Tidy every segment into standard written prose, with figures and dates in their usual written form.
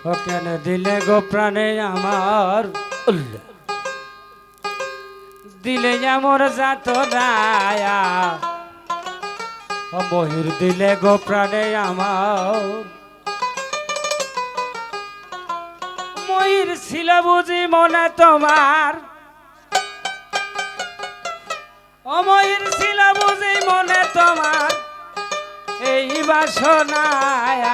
ও কেন দিলে গো প্রাণে আমার দিলে আমার যাত রায়া ও মহির দিলে গো প্রাণে আমার মহির ছিল বুঝি মনে তোমার ও মহির ছিল বুঝি মনে তোমার এই বাসনায়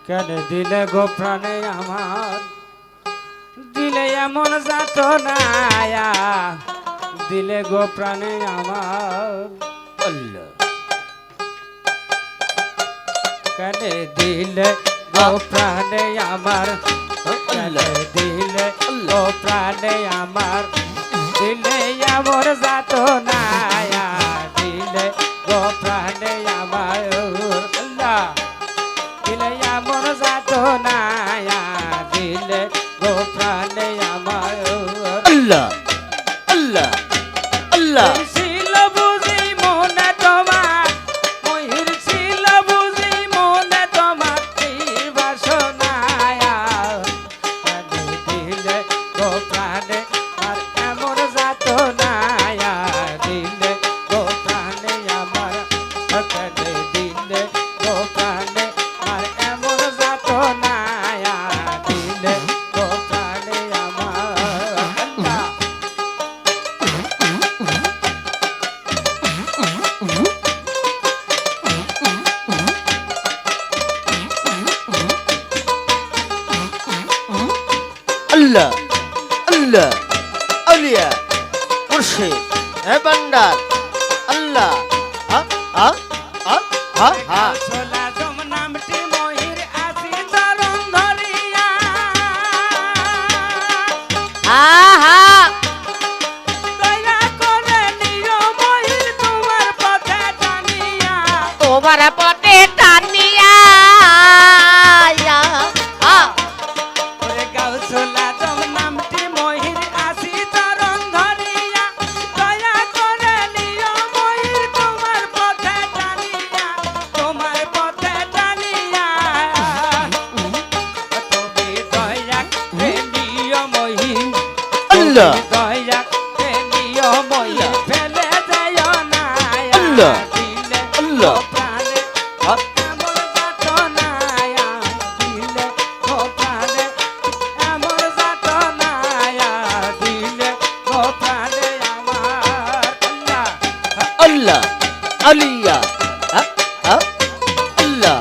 কেন দিলে গো প্রাণে আমার দিলে এমন যাত নায়া দিলে গো প্রাণে আমার কেন দিলে গো প্রাণে আমার কেন দিলে গো প্রাণে আমার দিলে এমন যাত নায়া দিলে গো প্রাণে আমার আল্লাহ দিলে এমন যাত নায়া দিলে গো প্রাণে আমার আল্লাহ আল্লাহ আল্লাহ ছিল বুঝি মনে তোমার মহির ছিল বুঝি মনে তোমার এই বাসনায়া দিলে গো প্রাণে আর এমন যাত নায়া দিলে গো প্রাণে আমার দিলে গো প্রাণে আর এমন যাত নায়া দিলে গো প্রাণে আমার আল্লাহ আল্লাহ আল্লাহ আলিয়া মুর্শিদ হে বান্দার আল্লাহ হা হা হা হা হা সোলা জম নামটি মহির আসি চরণ ধরিয়া আহা দয়া করে নিও মহির তোমার পথে জানিয়া তোমার পথে টানিয়া ওরে গাও সোলা জম নামটি মহির আসি চরণ ধরিয়া দয়া করে নিও মহির তোমার পথে জানিয়া তোমার পথে জানিয়া তুমি দয়া করে নিও মহির আল্লাহ দয়া কে নিয়মই ফেলে যায় না আল্লাহ দিলে আল্লাহ প্রাণে হা এমন যাত না দিলে ও প্রাণে এমন যাত না দিলে ও প্রাণে আমার আল্লাহ আল্লাহ আলিয়া হা হা আল্লাহ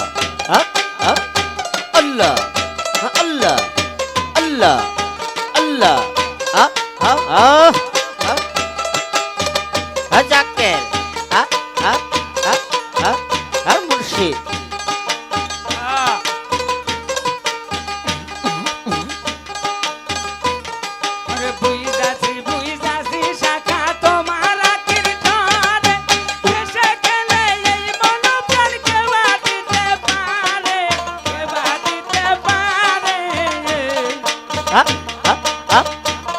হা হা আল্লাহ আল্লাহ আল্লাহ আল্লাহ হা হা হা হা জাকের হা হা হা হা হা মুর্শিদ আরে বুইজাছি শাখা তোমার আখির ঠোঁটে এসে গেলে এই মন প্রাণ কেবা দিতে পারে হা হা হা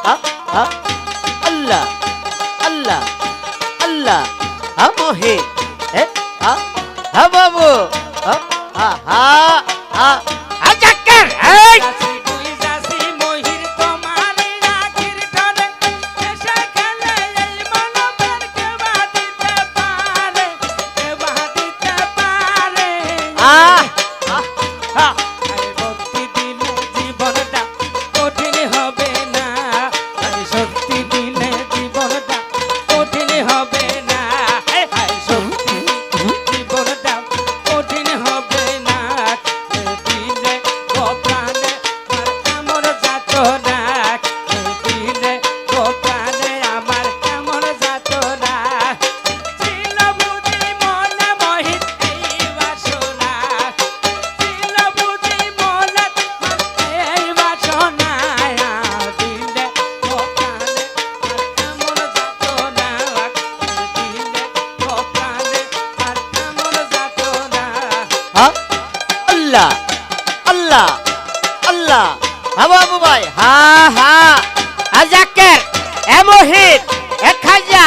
হা হা আল্লাহ আল্লাহ আল্লাহ হা মোহে হে হা হা বাবু হা হা হা হা জাকের এই বুইজাছি মহির তোমার আখির ঠোঁটে এসে গেলে এই মন প্রাণ কেবা দিতে পারে আহ আরে ভক্তি দিলে জীবনটা কঠিন হবে না আরে শক্তি দিলে জীবনটা কঠিন হবে না আরে শক্তি জীবনটা কঠিন হবে না দিলে ও প্রাণে আর আমার যাত না দিলে ও প্রাণে আমার আমার যাত না ছিল বুঝি মনে মহিত এই বাসনা ছিল বুঝি মনে এই বাসনা দিলে ও প্রাণে আর আমার যাত না দিলে ও প্রাণে আর আমার যাত না হা আল্লাহ আল্লাহ আল্লাহ হা বাবু ভাই হা হা হা জাকের হে মোহিত হে খাজা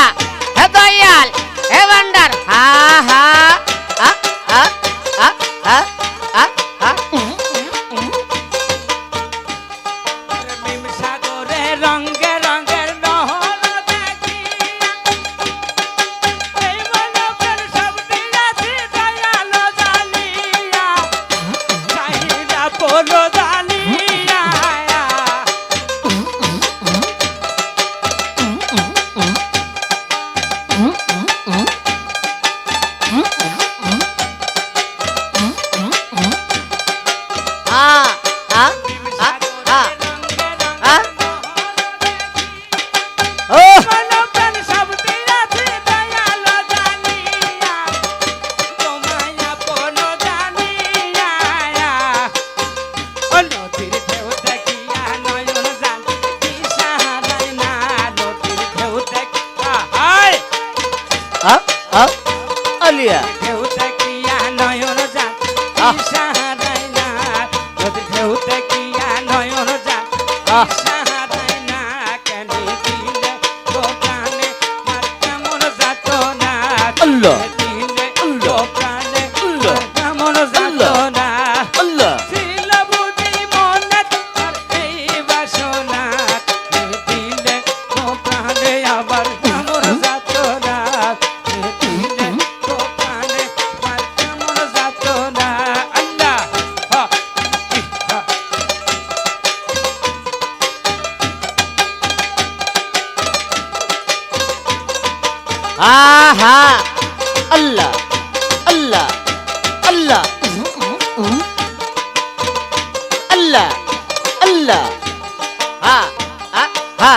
হে দয়াল হে ভান্ডার হা হা হা হা হা হা হা ও কোনো প্রাণ সব দিয়াছি দয়ালো জানিয়া, তোমায় আপন জানিয়া। ও নদীর ঢেউ দেখিয়া নয়ন জান দিশাহারায় না, নদীর ঢেউ দেখিয়া হায় আলিয়া ঢেউ দেখিয়া নয়ন জান দিশাহারায় না, নদীর ঢেউ দেখিয়া নয়ন জান দিশাহারায় না। কেন দিলে গো প্রাণে মার কেমন যাতনা, আল্লাহ দিলে আল্লাহ গো প্রাণে আল্লাহ মার কেমন যাতনা। আল্লাহ ছিল বুঝি মনে তোর এই বাসনা, দিলে গো প্রাণে আবার কেমন যাতনা, দিলে গো প্রাণে মার কেমন যাতনা। আল্লাহ হা হা আহা আল্লাহ আল্লাহ আল্লাহ আল্লাহ আল্লাহ হা হা হা